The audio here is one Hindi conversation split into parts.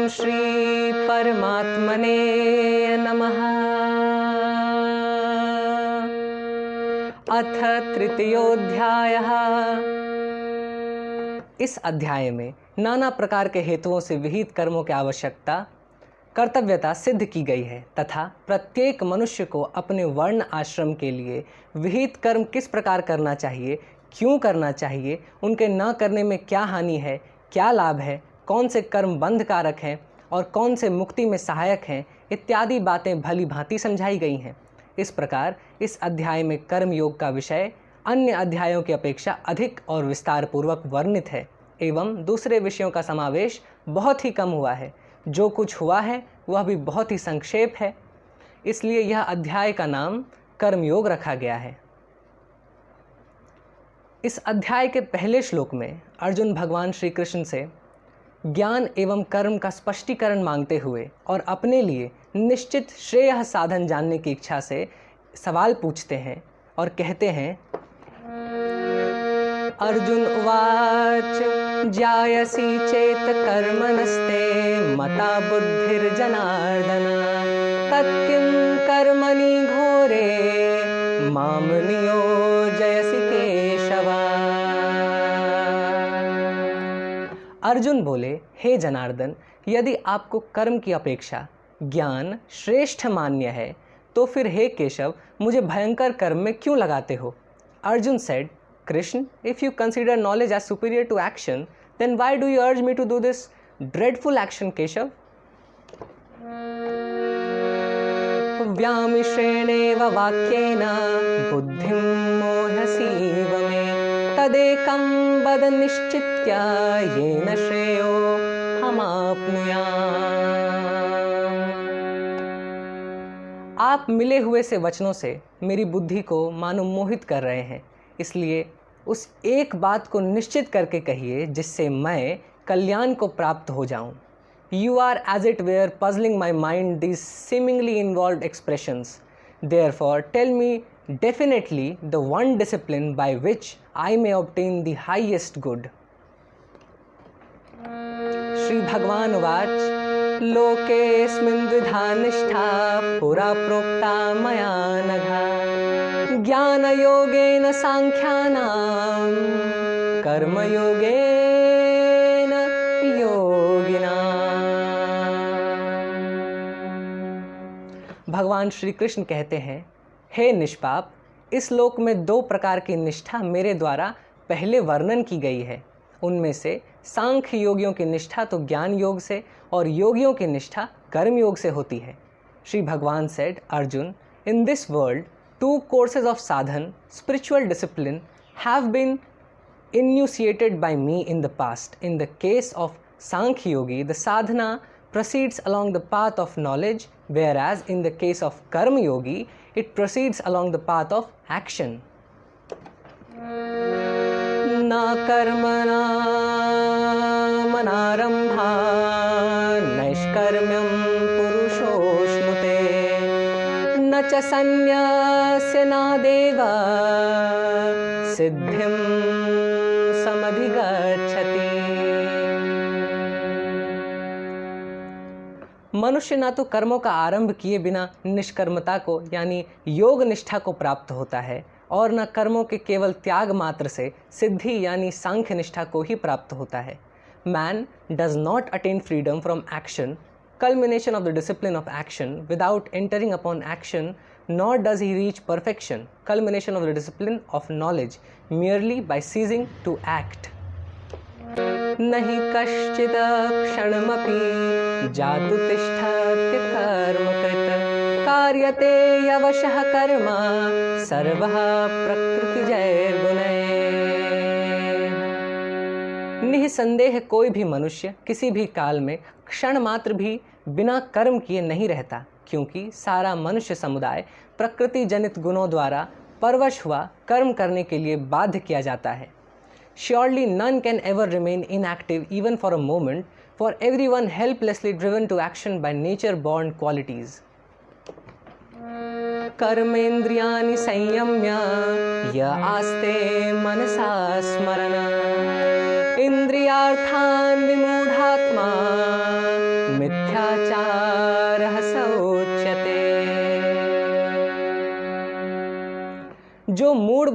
ओम श्री परमात्मने नमः। अथ तृतीयोऽध्यायः। इस अध्याय में नाना प्रकार के हेतुओं से विहित कर्मों की आवश्यकता कर्तव्यता सिद्ध की गई है तथा प्रत्येक मनुष्य को अपने वर्ण आश्रम के लिए विहित कर्म किस प्रकार करना चाहिए, क्यों करना चाहिए, उनके न करने में क्या हानि है, क्या लाभ है, कौन से कर्म बंधकारक हैं और कौन से मुक्ति में सहायक हैं, इत्यादि बातें भली भांति समझाई गई हैं। इस प्रकार इस अध्याय में कर्म योग का विषय अन्य अध्यायों की अपेक्षा अधिक और विस्तार पूर्वक वर्णित है एवं दूसरे विषयों का समावेश बहुत ही कम हुआ है। जो कुछ हुआ है वह भी बहुत ही संक्षेप है, इसलिए यह अध्याय का नाम कर्मयोग रखा गया है। इस अध्याय के पहले श्लोक में अर्जुन भगवान श्री कृष्ण से ज्ञान एवं कर्म का स्पष्टीकरण मांगते हुए और अपने लिए निश्चित श्रेय साधन जानने की इच्छा से सवाल पूछते हैं और कहते हैं, अर्जुन उवाच जायसी चेत कर्मणस्ते मता बुद्धिर्जनार्दन तत्किं कर्मणि घोरे मां नियोजयसि केशव। अर्जुन बोले, हे जनार्दन, यदि आपको कर्म की अपेक्षा ज्ञान श्रेष्ठ मान्य है तो फिर हे केशव मुझे भयंकर कर्म में क्यों लगाते हो। Arjun said, Krishna, if you consider knowledge as superior to action, then why do you urge me to do this dreadful action, Keshav? व्यामिश्रेणेव वाक्येन बुद्धिं मोहसीव मे तदेकं वद निश्चित्य येन श्रेयो हमाप्नुयाम्। आप मिले हुए से वचनों से मेरी बुद्धि को मानो मोहित कर रहे हैं, इसलिए उस एक बात को निश्चित करके कहिए जिससे मैं कल्याण को प्राप्त हो जाऊं। You are as it were puzzling my mind these seemingly involved expressions. Therefore, tell me definitely the one discipline by which I may obtain the highest good. Shri भगवान उवाच लोकेऽस्मिन् द्विधा निष्ठा पुरा प्रोक्ता मया नघ ज्ञानयोगेन सांख्यानां कर्मयोगेन योगिनाम्। भगवान श्री कृष्ण कहते हैं, हे निष्पाप, इस लोक में दो प्रकार की निष्ठा मेरे द्वारा पहले वर्णन की गई है। उनमें से सांख्य योगियों की निष्ठा तो ज्ञान योग से और योगियों की निष्ठा कर्म योग से होती है। श्री भगवान said, Arjun, in this world two courses of sadhan, spiritual discipline, have been initiated by me in the past. In the case of Sankhya Yogi, the sadhana proceeds along the path of knowledge, whereas in the case of Karma Yogi, it proceeds along the path of action. Na karmana manarambha naishkarmyam purushoshmute न च संन्यास्य नादेवा सिद्धिं समधिगच्छति। मनुष्य ना तो कर्मों का आरंभ किए बिना निष्कर्मता को यानी योग निष्ठा को प्राप्त होता है और न कर्मों के केवल त्याग मात्र से सिद्धि यानी सांख्य निष्ठा को ही प्राप्त होता है। Man does not attain freedom from action, culmination of the discipline of action, without entering upon action, nor does he reach perfection, culmination of the discipline of knowledge, merely by ceasing to act. नहि कश्चित् क्षणमपि जातु तिष्ठत्य कर्मकृत् कार्यते यवशः कर्म सर्वः प्रकृतिजैर्गुणैः। निःसंदेह कोई भी मनुष्य किसी भी काल में क्षण मात्र भी बिना कर्म किए नहीं रहता, क्योंकि सारा मनुष्य समुदाय प्रकृति जनित गुणों द्वारा परवश हुआ कर्म करने के लिए बाध्य किया जाता है। Surely none can ever remain inactive even for a moment, for everyone helplessly driven to action by nature-born qualities. कर्मेन्द्रियाणि संयम्य य आस्ते मनसा स्मरन् इंद्रियार्थान् विमूढात्मा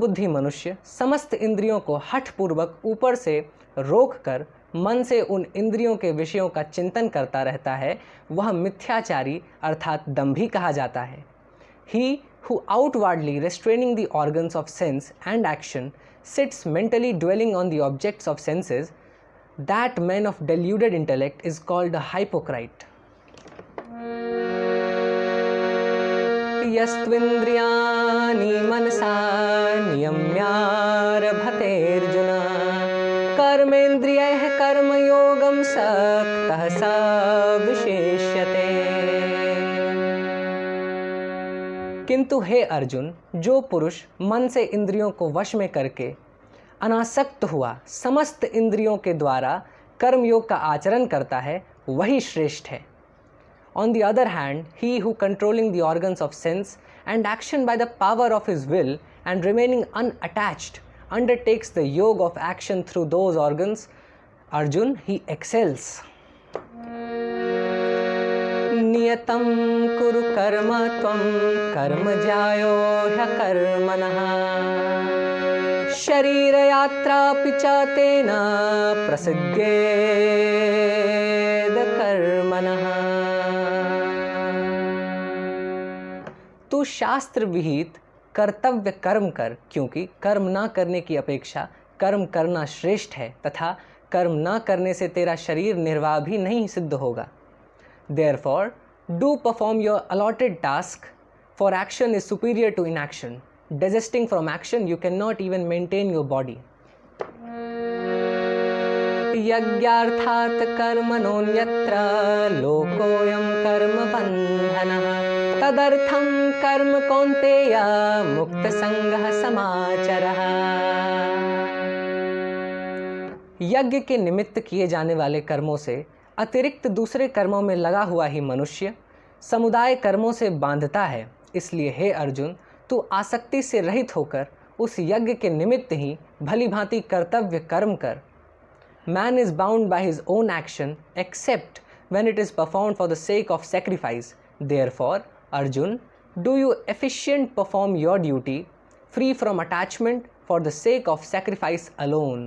बुद्धि मनुष्य समस्त इंद्रियों को हठपूर्वक ऊपर से रोककर मन से उन इंद्रियों के विषयों का चिंतन करता रहता है, वह मिथ्याचारी अर्थात दंभी कहा जाता है। He who outwardly restraining the organs of sense and action sits mentally dwelling on the objects of senses, that man of deluded intellect is called a hypocrite. यस्त्विन्द्रियाणि मनसा नियम्यारभतेऽर्जुन कर्मेन्द्रियैः कर्मयोगं सक्तः स विशेष्यते। किंतु हे अर्जुन, जो पुरुष मन से इंद्रियों को वश में करके अनासक्त हुआ समस्त इंद्रियों के द्वारा कर्मयोग का आचरण करता है, वही श्रेष्ठ है। On the other hand, he who controlling the organs of sense and action by the power of his will and remaining unattached undertakes the yoga of action through those organs, Arjun, he excels. नियतं कुरु कर्म त्वं कर्म ज्यायो ह्यकर्मणः शरीरयात्रापि च तेन प्रसिद्ध्येद कर्मणः। तू शास्त्र विहित कर्तव्य कर्म कर, क्योंकि कर्म न करने की अपेक्षा कर्म करना श्रेष्ठ है तथा कर्म न करने से तेरा शरीर निर्वाह भी नहीं सिद्ध होगा। Therefore, do perform your allotted task, for action is superior to inaction. Desisting from action, you cannot even maintain your body. यज्ञार्थात् कर्मणोऽन्यत्र लोकोऽयं कर्म बन्धनः तदर्थं कर्म कौन्तेय मुक्तसंगः समाचरः। यज्ञ के निमित्त किए जाने वाले कर्मों से अतिरिक्त दूसरे कर्मों में लगा हुआ ही मनुष्य समुदाय कर्मों से बांधता है। इसलिए हे अर्जुन, तू आसक्ति से रहित होकर उस यज्ञ के निमित्त ही भली भांति कर्तव्य कर्म कर। Man is bound by his own action except when it is performed for the sake of sacrifice. Therefore, Arjun, do you efficient perform your duty free from attachment for the sake of sacrifice alone.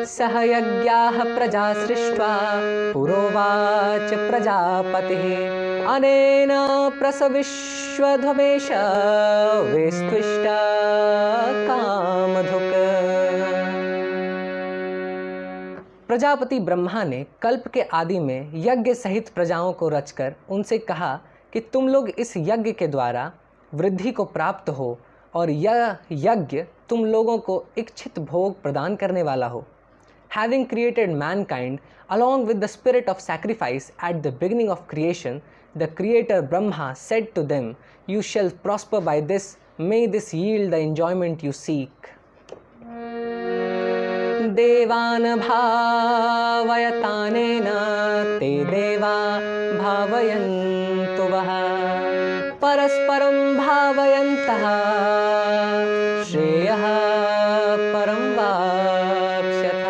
सह यज्ञाः प्रजा सृष्ट्वा पुरोवाच प्रजापतिः अनेन प्रसविष्वध्वेष वेस्त्विष्ट कामधुक्। प्रजापति ब्रह्मा ने कल्प के आदि में यज्ञ सहित प्रजाओं को रचकर उनसे कहा कि तुम लोग इस यज्ञ के द्वारा वृद्धि को प्राप्त हो और यह यज्ञ तुम लोगों को इच्छित भोग प्रदान करने वाला हो। Having created mankind along with the spirit of sacrifice at the beginning of creation, the Creator Brahma said to them, "You shall prosper by this. May this yield the enjoyment you seek." देवान् भावयतानेन ते देवा भावयन्तु वः परस्परं भावयन्तः श्रेयः परं वाप्स्यथ।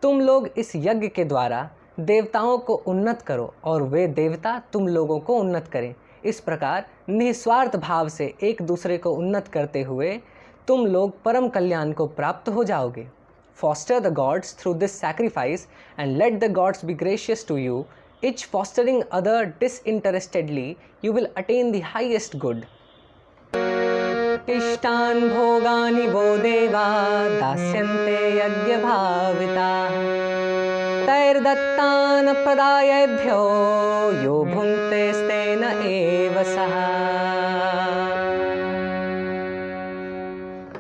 तुम लोग इस यज्ञ के द्वारा देवताओं को उन्नत करो और वे देवता तुम लोगों को उन्नत करें। इस प्रकार निस्वार्थ भाव से एक दूसरे को उन्नत करते हुए तुम लोग परम कल्याण को प्राप्त हो जाओगे। Foster the gods through this sacrifice and let the gods be gracious to you. Each fostering other disinterestedly, you will attain the highest good. इष्टान् भोगानि वो देवा दास्यन्ते यज्ञभाविताः तैर्दत्तान् प्रदायेभ्यो यो भुङ्क्तेस्तेन एव सः।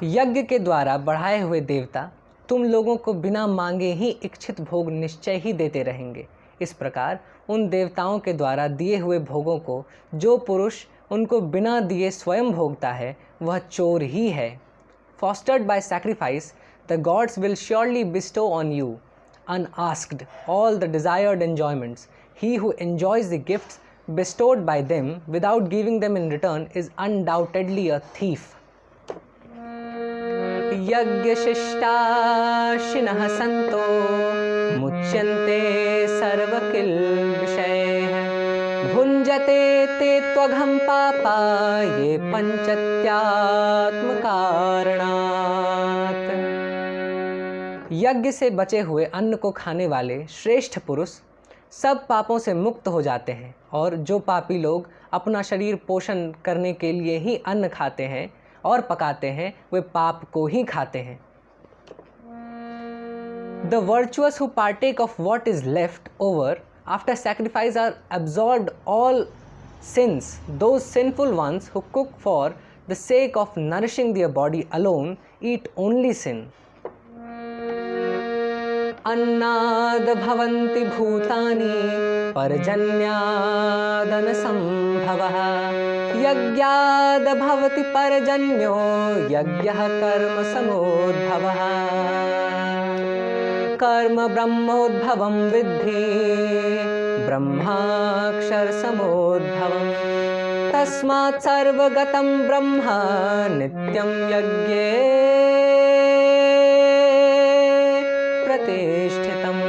यज्ञ के द्वारा बढ़ाए हुए देवता तुम लोगों को बिना मांगे ही इच्छित भोग निश्चय ही देते रहेंगे। इस प्रकार उन देवताओं के द्वारा दिए हुए भोगों को जो पुरुष उनको बिना दिए स्वयं भोगता है वह चोर ही है। Fostered by sacrifice, the gods will surely bestow on you unasked all the desired enjoyments. He who enjoys the gifts bestowed by them without giving them in return is undoubtedly a thief. यज्ञशिष्टाशिनः सन्तो मुच्यन्ते सर्वकिल्बिषैः भुञ्जते वर्तन्ते ते त्वघं पापा ये पंचत्यात्मकारणात्। यज्ञ से बचे हुए अन्न को खाने वाले श्रेष्ठ पुरुष सब पापों से मुक्त हो जाते हैं, और जो पापी लोग अपना शरीर पोषण करने के लिए ही अन्न खाते हैं और पकाते हैं, वे पाप को ही खाते हैं। The virtuous who partake of what is left over after sacrifice are absolved all sins. Those sinful ones who cook for the sake of nourishing their body alone eat only sin. अन्नाद भवन्ति भूतानि पर्जन्यादन संभवः। यज्ञाद भवति पर्जन्यो यज्ञः कर्म समोद्भवः। कर्म ब्रह्मोद्भवं विद्धि ब्रह्माक्षर समोद्भवं। तस्मात् सर्वगतं ब्रह्म नित्यं यज्ञे प्रतिष्ठितम्।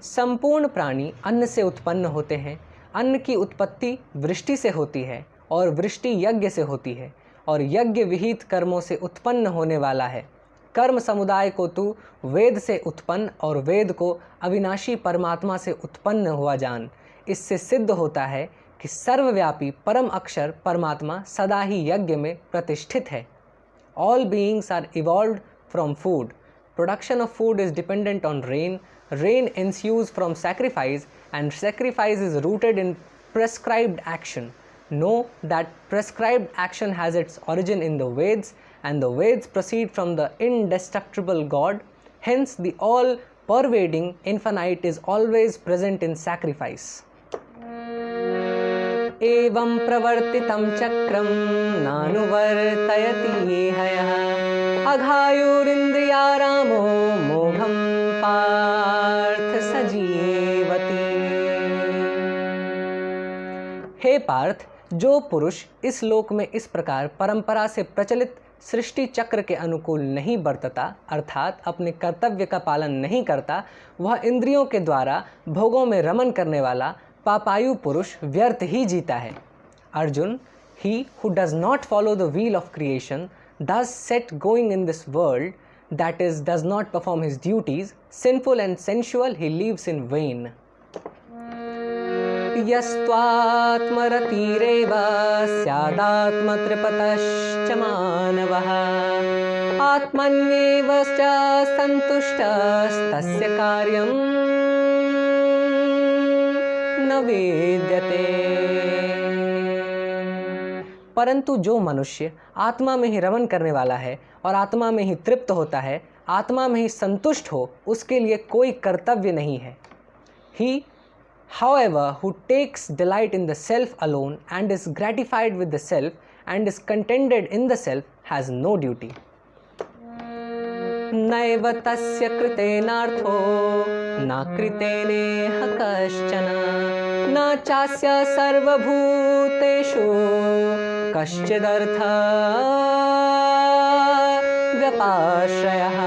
संपूर्ण प्राणी अन्न से उत्पन्न होते हैं। अन्न की उत्पत्ति वृष्टि से होती है और वृष्टि यज्ञ से होती है, और यज्ञ विहित कर्मों से उत्पन्न होने वाला है। कर्म समुदाय को तू वेद से उत्पन्न और वेद को अविनाशी परमात्मा से उत्पन्न हुआ जान। इससे सिद्ध होता है कि सर्वव्यापी परम अक्षर परमात्मा सदा ही यज्ञ में प्रतिष्ठित है। All beings are evolved from food. Production of food is dependent on rain. Rain ensues from sacrifice, and sacrifice is rooted in prescribed action. Know that prescribed action has its origin in the Veds, and the Veds proceed from the indestructible God. Hence, the all-pervading infinite is always present in sacrifice. एवं प्रवर्तितं चक्रं नानुवर्तयति हयः। अघायुरिन्द्रियारामो मोघं पार्थ सजीवति। हे पार्थ, जो पुरुष इस लोक में इस प्रकार परंपरा से प्रचलित सृष्टि चक्र के अनुकूल नहीं बरतता, अर्थात अपने कर्तव्य का पालन नहीं करता, वह इंद्रियों के द्वारा भोगों में रमन करने वाला पापायु पुरुष व्यर्थ ही जीता है। Arjun, he who does not follow the wheel of creation, thus set going in this world, that is, does not perform his duties, sinful and sensual, he lives in vain. यस्त्वात्मरतिरेव स्यादात्मतृपतश्च मानवः आत्मन्येव च सन्तुष्टस्तस्य कार्यं न विद्यते। परंतु जो मनुष्य आत्मा में ही रमन करने वाला है और आत्मा में ही तृप्त होता है, आत्मा में ही संतुष्ट हो, उसके लिए कोई कर्तव्य नहीं है। He, however, who takes delight in the self alone and is gratified with the self and is contented in the self has no duty. नैव तस्य कृतेनार्थो न कृतेनेह कश्चन न चास्य सर्वभूतेषु कश्चिदर्थ व्यपाश्रयः।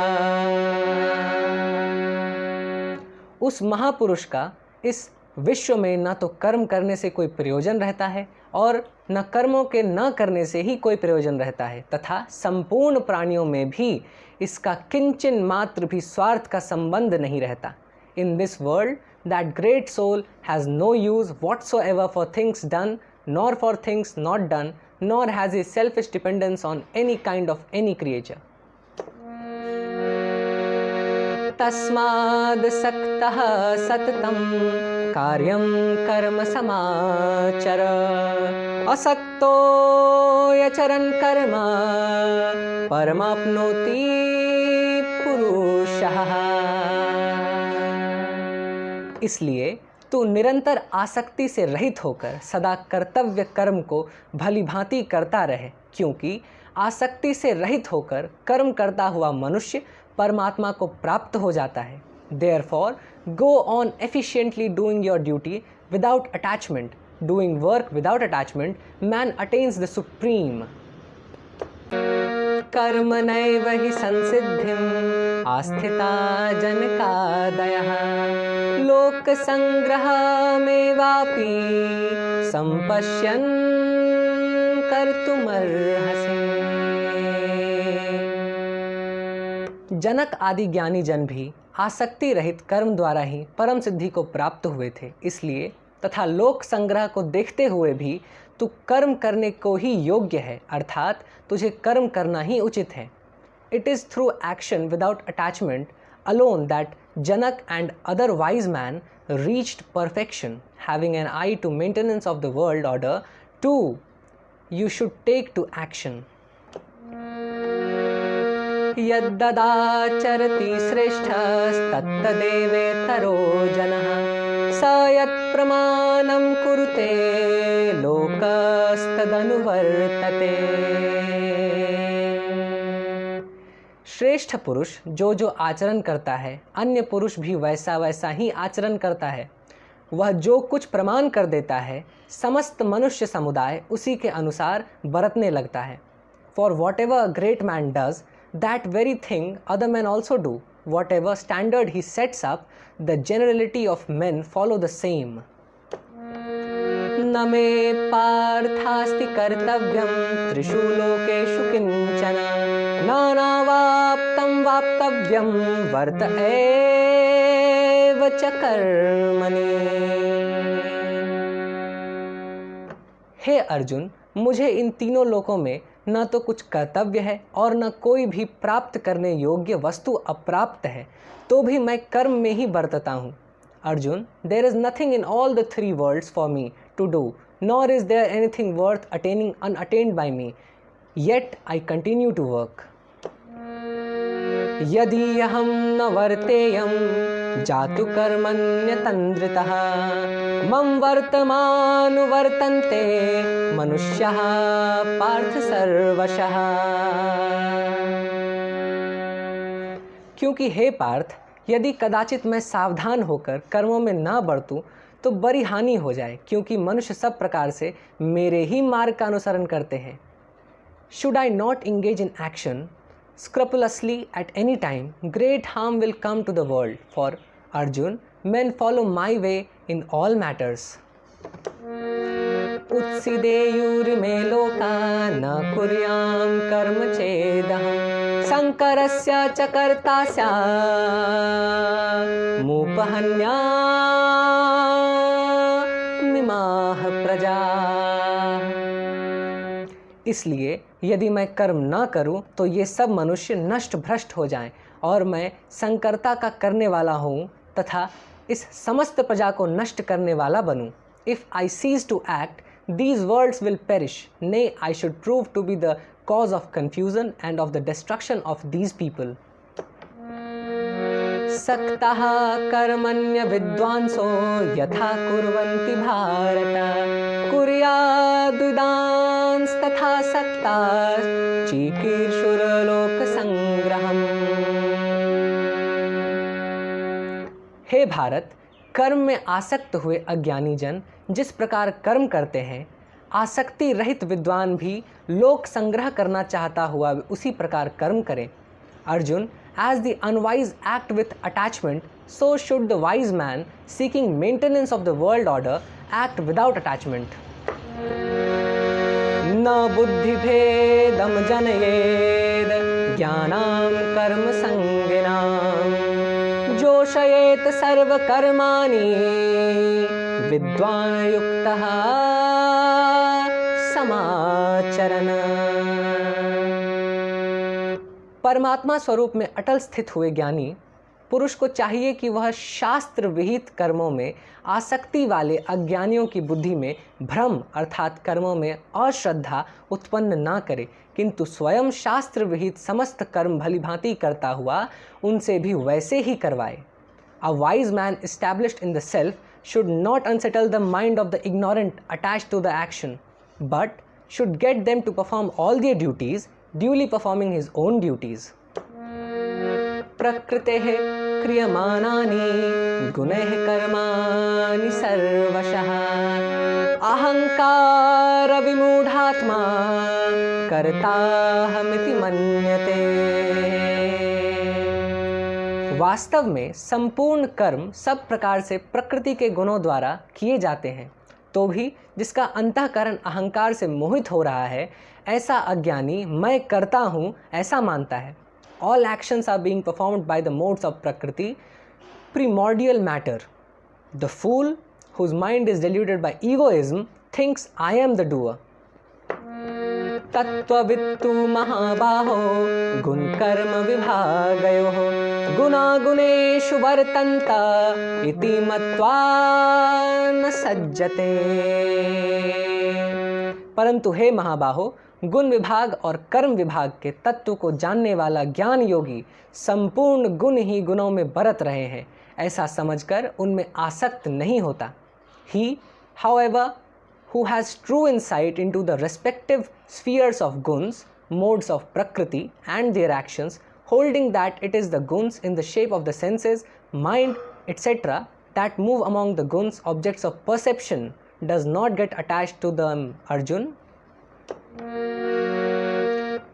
उस महापुरुष का इस विश्व में न तो कर्म करने से कोई प्रयोजन रहता है और न कर्मों के न करने से ही कोई प्रयोजन रहता है, तथा संपूर्ण प्राणियों में भी इसका किंचन मात्र भी स्वार्थ का संबंध नहीं रहता। In this world, that great soul has no use whatsoever for things done, nor for things not done, nor has he selfish dependence on any kind of any creature. तस्माद् सक्तः सततं कार्यं कर्म समाचर असक्तो यचरन् कर्म परमाप्नोति पुरुषः। इसलिए तू निरंतर आसक्ति से रहित होकर सदा कर्तव्य कर्म को भली भांति करता रहे, क्योंकि आसक्ति से रहित होकर कर्म करता हुआ मनुष्य परमात्मा को प्राप्त हो जाता है। Therefore, go on efficiently doing your duty without attachment. Doing work without attachment, man attains the supreme. कर्मणैव हि संसिद्धिं आस्थिता जनकादयः लोक संग्रह में वापी संपश्यन् कर्तुमर्हसि। जनक आदि ज्ञानी जन भी आसक्ति रहित कर्म द्वारा ही परम सिद्धि को प्राप्त हुए थे, इसलिए तथा लोक संग्रह को देखते हुए भी तू कर्म करने को ही योग्य है, अर्थात तुझे कर्म करना ही उचित है। It is through action without attachment alone that Janak and otherwise man reached perfection, having an eye to maintenance of the world order, to you should take to action. यद्ददाचरति श्रेष्ठस्तत्तदेवेतरो जनः स यत्प्रमाणं कुरुते लोकस्तदनुवर्तते। श्रेष्ठ पुरुष जो जो आचरण करता है, अन्य पुरुष भी वैसा वैसा ही आचरण करता है। वह जो कुछ प्रमाण कर देता है, समस्त मनुष्य समुदाय उसी के अनुसार बरतने लगता है। For what ever a great man does, that very thing other men also do. Whatever standard he sets up, the generality of men follow the same. न मे पार्थास्ति कर्तव्यं त्रिषु लोकेषु किंचन नानावाप्तं वाप्तव्यं वर्त एव च कर्मणि। हे अर्जुन, मुझे इन तीनों लोकों में न तो कुछ कर्तव्य है और न कोई भी प्राप्त करने योग्य वस्तु अप्राप्त है, तो भी मैं कर्म में ही बरतता हूँ। Arjun, there is nothing in all the three worlds for me to do, nor is there anything worth attaining unattained by me, yet I continue to work. यदि अहम न वर्तेयं जातु कर्मण्यतन्द्रितः मम वर्तमानुवर्तन्ते मनुष्याः पार्थ सर्वशः। क्योंकि हे पार्थ, यदि कदाचित मैं सावधान होकर कर्मों में न बढ़तूं तो बड़ी हानि हो जाए, क्योंकि मनुष्य सब प्रकार से मेरे ही मार्ग का अनुसरण करते हैं। Should I not engage in action scrupulously at any time, great harm will come to the world. For Arjun, men follow my way in all matters. उत्सिदेयुरिमे लोका न कुर्यां कर्म चेदहं संकरस्य च कर्ता स्यामुपहन्यामिमाः प्रजा। इसलिए यदि मैं कर्म न करूं तो ये सब मनुष्य नष्ट भ्रष्ट हो जाएं और मैं संकर्ता का करने वाला हूँ तथा इस समस्त प्रजा को नष्ट करने वाला बनूं। If I cease to act, these worlds will perish. Nay, I should prove to be the cause of confusion and of the destruction of these people. सक्तः कर्मण्य विद्वांसो यथा कुर्वन्ति भारत कुर्याद्विदांस्तथा सक्ताः चिकीर्षुर्लोक संग्रहम्। हे भारत, कर्म में आसक्त हुए अज्ञानी जन जिस प्रकार कर्म करते हैं, आसक्ति रहित विद्वान भी लोक संग्रह करना चाहता हुआ उसी प्रकार कर्म करें। Arjun, as the unwise act with attachment, so should the wise man seeking maintenance of the world order act without attachment. न बुद्धिभेदम जनयेद ज्ञानां कर्म संगिनां जोषयेत सर्वकर्माणि विद्वान् युक्तः समाचरन्। परमात्मा स्वरूप में अटल स्थित हुए ज्ञानी पुरुष को चाहिए कि वह शास्त्र विहित कर्मों में आसक्ति वाले अज्ञानियों की बुद्धि में भ्रम अर्थात कर्मों में अश्रद्धा उत्पन्न ना करे, किंतु स्वयं शास्त्र विहित समस्त कर्म भलीभांति करता हुआ उनसे भी वैसे ही करवाए। A wise man established in the self should not unsettle the mind of the ignorant attached to the action, but should get them to perform all their duties, duly performing his own duties. प्रकृतेः क्रियमाणानि गुणैः कर्माणि सर्वशः अहंकार विमूढ़ात्मा कर्ताहमिति मन्यते। वास्तव में संपूर्ण कर्म सब प्रकार से प्रकृति के गुणों द्वारा किए जाते हैं, तो भी जिसका अंतःकरण अहंकार से मोहित हो रहा है, ऐसा अज्ञानी मैं करता हूँ ऐसा मानता है। All actions are being performed by the modes of Prakriti, primordial matter. The fool, whose mind is deluded by egoism, thinks I am the doer. तत्त्ववित्तु महाबाहो गुण कर्म विभागयोः गुणागुणेषु वर्तन्त इति मत्वा न सज्जते। परंतु हे महाबाहो, गुण विभाग और कर्म विभाग के तत्व को जानने वाला ज्ञान योगी संपूर्ण गुण ही गुणों में बरत रहे हैं, ऐसा समझकर उनमें आसक्त नहीं होता। He, however, who has true insight into the respective spheres of guns, modes of Prakriti and their actions, holding that it is the guns in the shape of the senses, mind, etc. that move among the guns, objects of perception, does not get attached to them, Arjun.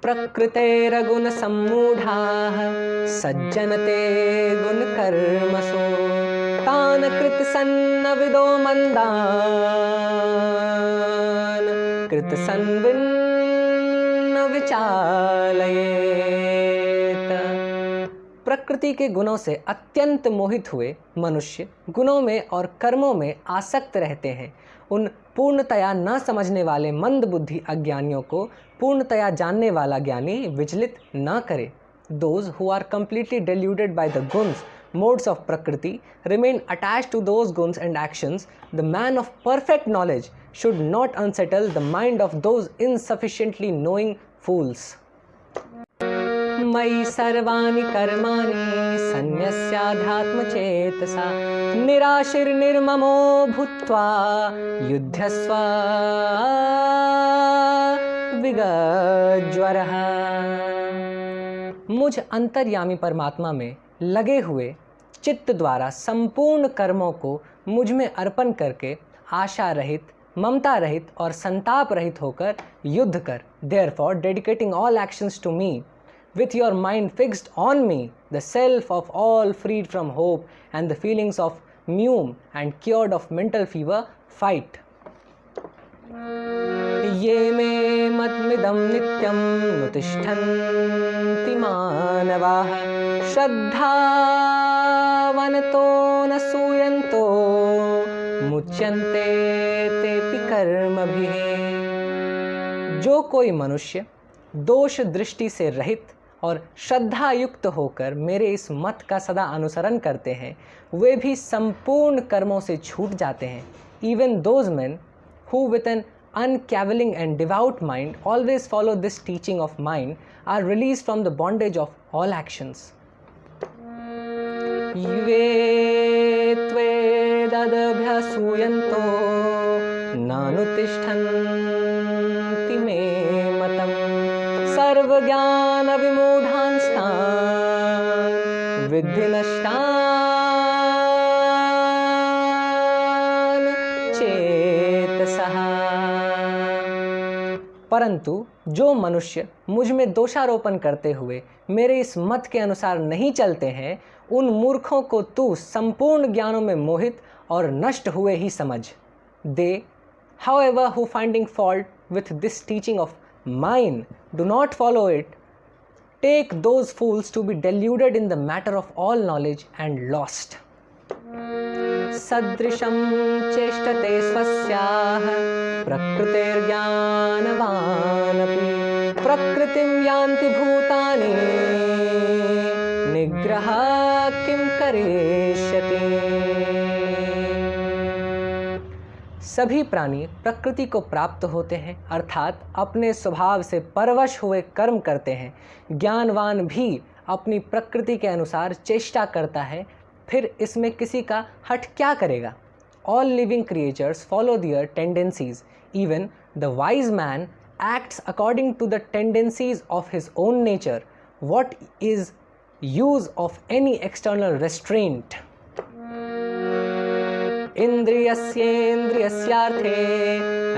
प्रकृतेरगुण सम्मूढ़ाः सज्जनते गुण कर्मसु तान् कृत सन्न विदो मंदान् कृत सन्विन्न विचालयेत। प्रकृति के गुणों से अत्यंत मोहित हुए मनुष्य गुणों में और कर्मों में आसक्त रहते हैं। उन पूर्णतया न समझने वाले मंद बुद्धि अज्ञानियों को पूर्णतया जानने वाला ज्ञानी विचलित न करे। Those who are completely deluded by the guns, modes of Prakriti, remain attached to those guns and actions. The man of perfect knowledge should not unsettle the mind of those insufficiently knowing fools. मयि सर्वाणि कर्माणि सन्न्यस्याध्यात्मचेतसा निराशिर्निर्ममो भूत्वा युध्यस्व विगज्वरः। मुझ अंतर्यामी परमात्मा में लगे हुए चित्त द्वारा संपूर्ण कर्मों को मुझ में अर्पण करके आशा रहित, ममता रहित और संताप रहित होकर युद्ध कर। Therefore, dedicating all actions to me, with your mind fixed on me, the self of all freed from hope and the feelings of mume and cured of mental fever, fight. ये मे मतमिदं नित्यं नुतिष्ठन्ति मानवाः श्रद्धावन्तो न सूयन्तो मुच्यन्ते तेऽपि कर्मभिः। जो कोई मनुष्य दोष दृष्टि से रहित और श्रद्धा युक्त होकर मेरे इस मत का सदा अनुसरण करते हैं, वे भी संपूर्ण कर्मों से छूट जाते हैं। Even those men who with an uncavailing and devout mind always follow this teaching of mine are released from the bondage of all actions. ये त्वेदभ्यसूयन्तो नानुतिष्ठन्ति मे मतम् सर्वज्ञान विमूढांस्तान् विद्धि नष्टान् चेतसः। परंतु जो मनुष्य मुझ में दोषारोपण करते हुए मेरे इस मत के अनुसार नहीं चलते हैं, उन मूर्खों को तू संपूर्ण ज्ञानों में मोहित और नष्ट हुए ही समझ। They, however, who finding fault with this teaching of mine do not follow it, take those fools to be deluded in the matter of all knowledge and lost. सदृशं चेष्टते स्वस्याः प्रकृतेर्ज्ञानवानपि प्रकृतिं यान्ति भूतानि निग्रह किं करिष्यति। सभी प्राणी प्रकृति को प्राप्त होते हैं, अर्थात अपने स्वभाव से परवश हुए कर्म करते हैं। ज्ञानवान भी अपनी प्रकृति के अनुसार चेष्टा करता है, फिर इसमें किसी का हठ क्या करेगा। All living creatures follow their tendencies. Even the wise man acts according to the tendencies of his own nature. What is use of any external restraint? इन्द्रियस्येन्द्रियस्यार्थे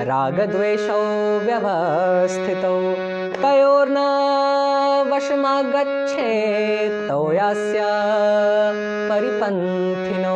रागद्वेषौ व्यवस्थितौ तयोर्न वशमागच्छेत् तोयास्य परिपन्थिनो।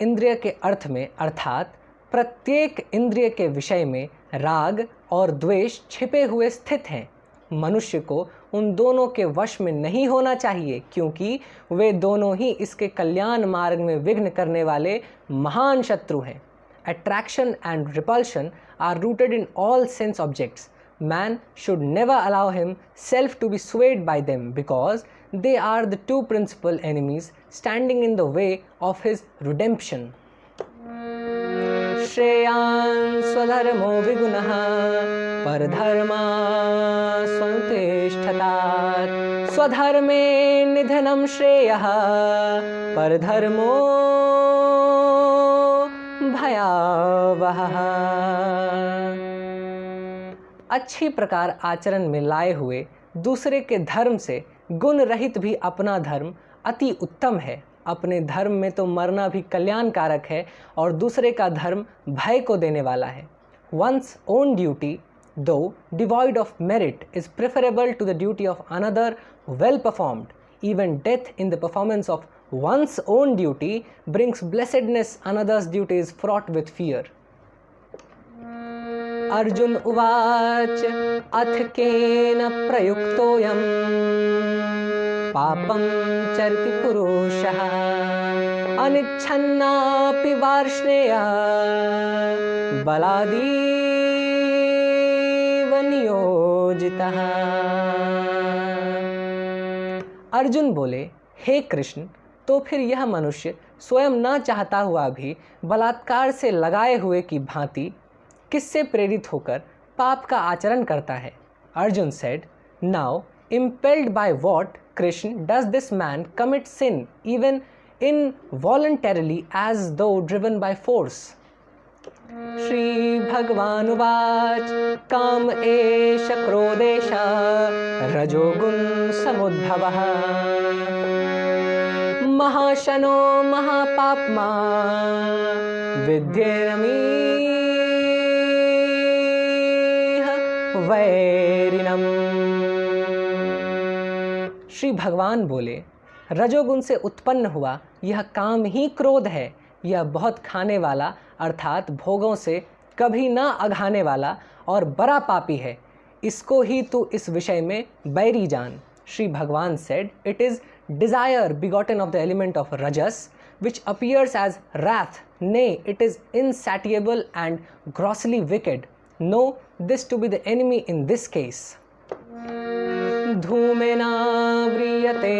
इंद्रिय के अर्थ में अर्थात प्रत्येक इंद्रिय के विषय में राग और द्वेष छिपे हुए स्थित हैं। मनुष्य को उन दोनों के वश में नहीं होना चाहिए, क्योंकि वे दोनों ही इसके कल्याण मार्ग में विघ्न करने वाले महान शत्रु हैं। Attraction and repulsion are rooted in all sense objects. Man should never allow himself to be swayed by them, because they are the two principal enemies standing in the way of his redemption. श्रेयान् स्वधर्मो विगुणः परधर्मा स्वनुतिष्ठतात्। स्वधर्मे निधनं श्रेयः परधर्मो भयावहः। अच्छी प्रकार आचरण में लाए हुए दूसरे के धर्म से गुण रहित भी अपना धर्म अति उत्तम है। अपने धर्म में तो मरना भी कल्याणकारक है और दूसरे का धर्म भय को देने वाला है। One's own duty, though devoid of merit, is preferable to the duty of another well performed. Even death in the performance of one's own duty brings blessedness, another's duty is fraught with fear. Arjun उवाच अथ केन प्रयुक्तोऽयं पापं चरति पुरुषः अनिच्छन्नापि वार्ष्णेय बलादीव नियोजितः। अर्जुन बोले, हे कृष्ण, तो फिर यह मनुष्य स्वयं न चाहता हुआ भी बलात्कार से लगाए हुए की भांति किससे प्रेरित होकर पाप का आचरण करता है? Arjun said, now impelled by what, Krishna, does this man commit sin even involuntarily as though driven by force? Shri भगवानुवाच काम एष क्रोधेश रजोगुण समुद्भवः महाशनो महापाप्मा विद्येरमीह वैरिणम्। श्री भगवान बोले, रजोगुण से उत्पन्न हुआ यह काम ही क्रोध है। यह बहुत खाने वाला अर्थात भोगों से कभी न अघाने वाला और बड़ा पापी है। इसको ही तू इस विषय में बैरी जान। श्री भगवान said, it is desire begotten of the element of rajas which appears as wrath. Nay, it is insatiable and grossly wicked. Know this to be the enemy in this case. धूमेनाव्रियते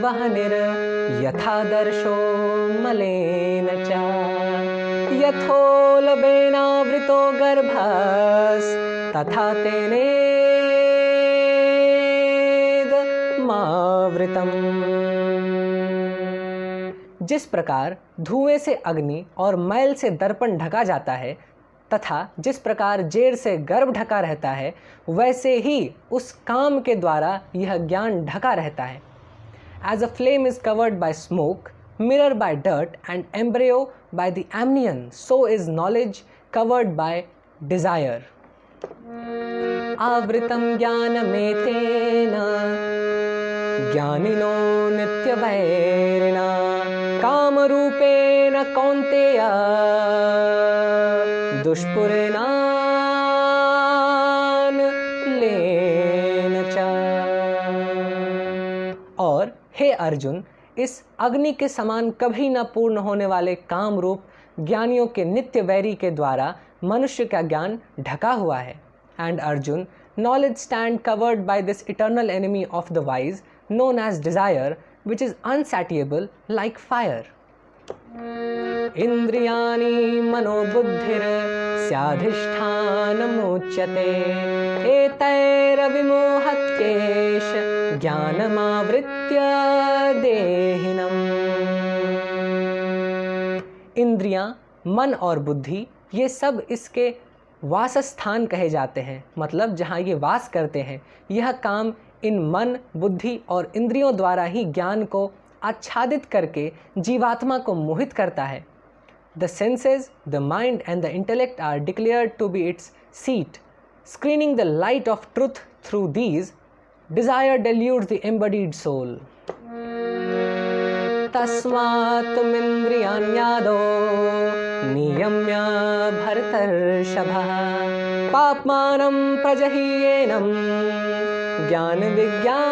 वह्निर् यथा दर्शो मलेन च यथोलबेनावृतो गर्भस् तथा तेनेदमावृतम्। जिस प्रकार धुएं से अग्नि और मैल से दर्पण ढका जाता है तथा जिस प्रकार जेर से गर्भ ढका रहता है, वैसे ही उस काम के द्वारा यह ज्ञान ढका रहता है। As a flame is covered by smoke, mirror by dirt and embryo by the amnion, so is knowledge covered by desire. आवृतं ज्ञानमेतेन ज्ञानिनो नित्यवैरिणा कामरूपेण कौन्तेय दुष्पुरेणान लेन च। और हे अर्जुन, इस अग्नि के समान कभी न पूर्ण होने वाले काम रूप ज्ञानियों के नित्य वैरी के द्वारा मनुष्य का ज्ञान ढका हुआ है। And Arjun, knowledge stand covered by this eternal enemy of the wise known as desire, which is unsatiable like fire. इंद्रियाणि मनोबुद्धिर स्याधिष्ठानमुच्यते एतैरविमोहत्येष ज्ञानमावृत्य देहिनम्। इंद्रियां, मन और बुद्धि ये सब इसके वासस्थान कहे जाते हैं, मतलब जहाँ ये वास करते हैं। यह काम इन मन, बुद्धि और इंद्रियों द्वारा ही ज्ञान को आच्छादित करके जीवात्मा को मोहित करता है। The senses, the mind and the intellect are declared to be its seat. Screening the light of truth through these, desire deludes the embodied soul. तस्मात्मिन्द्रियाण्यादो नियम्य भरतर्षभः पाप्मानं प्रजह्येनं ज्ञान विज्ञान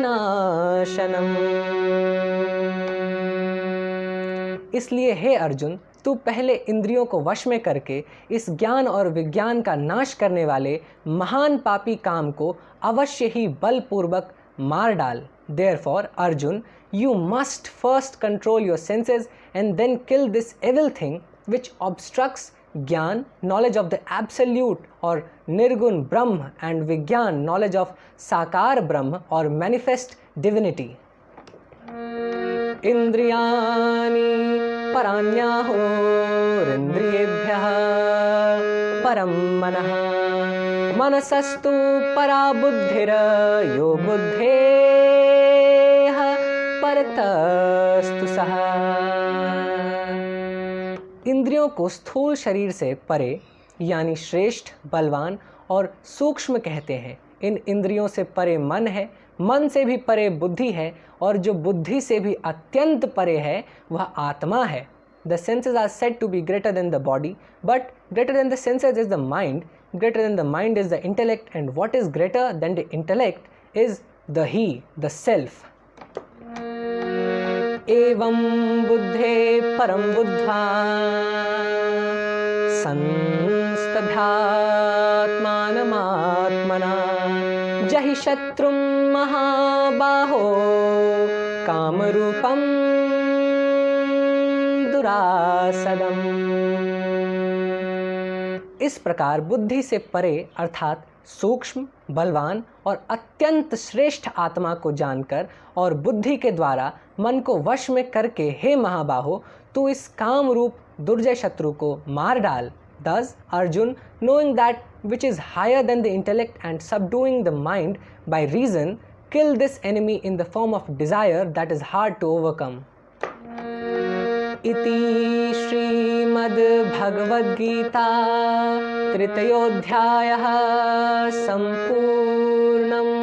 नाशनम्। इसलिए हे अर्जुन, तू पहले इंद्रियों को वश में करके इस ज्ञान और विज्ञान का नाश करने वाले महान पापी काम को अवश्य ही बलपूर्वक मार डाल। Therefore, Arjun, you must first control your senses and then kill this evil thing which obstructs Gyan, knowledge of the absolute or Nirgun Brahma, and Vigyan, knowledge of Sakar Brahma or manifest divinity. Indriyani paranyahorindriyebhyah param manah manasastu para buddhira yo buddheha paratastu saha। इंद्रियों को स्थूल शरीर से परे यानी श्रेष्ठ, बलवान और सूक्ष्म कहते हैं। इन इंद्रियों से परे मन है, मन से भी परे बुद्धि है, और जो बुद्धि से भी अत्यंत परे है वह आत्मा है। The senses are said to be greater than the body, but greater than the senses is the mind, greater than the mind is the intellect, and what is greater than the intellect is the he, the self. एवं बुद्धे परम बुद्धा संस्तभ्यात्मानमात्मना जहि शत्रुं महाबाहो कामरूपं दुरासदम्। इस प्रकार बुद्धि से परे अर्थात सूक्ष्म, बलवान और अत्यंत श्रेष्ठ आत्मा को जानकर और बुद्धि के द्वारा मन को वश में करके हे महाबाहो, तू इस काम रूप दुर्जय शत्रु को मार डाल। Thus, Arjun, knowing that which is higher than the intellect and subduing the mind by reason, kill this enemy in the form of desire that is hard to overcome. इति श्रीमद्भगवद्गीता तृतीयोऽध्यायः सम्पूर्णम्।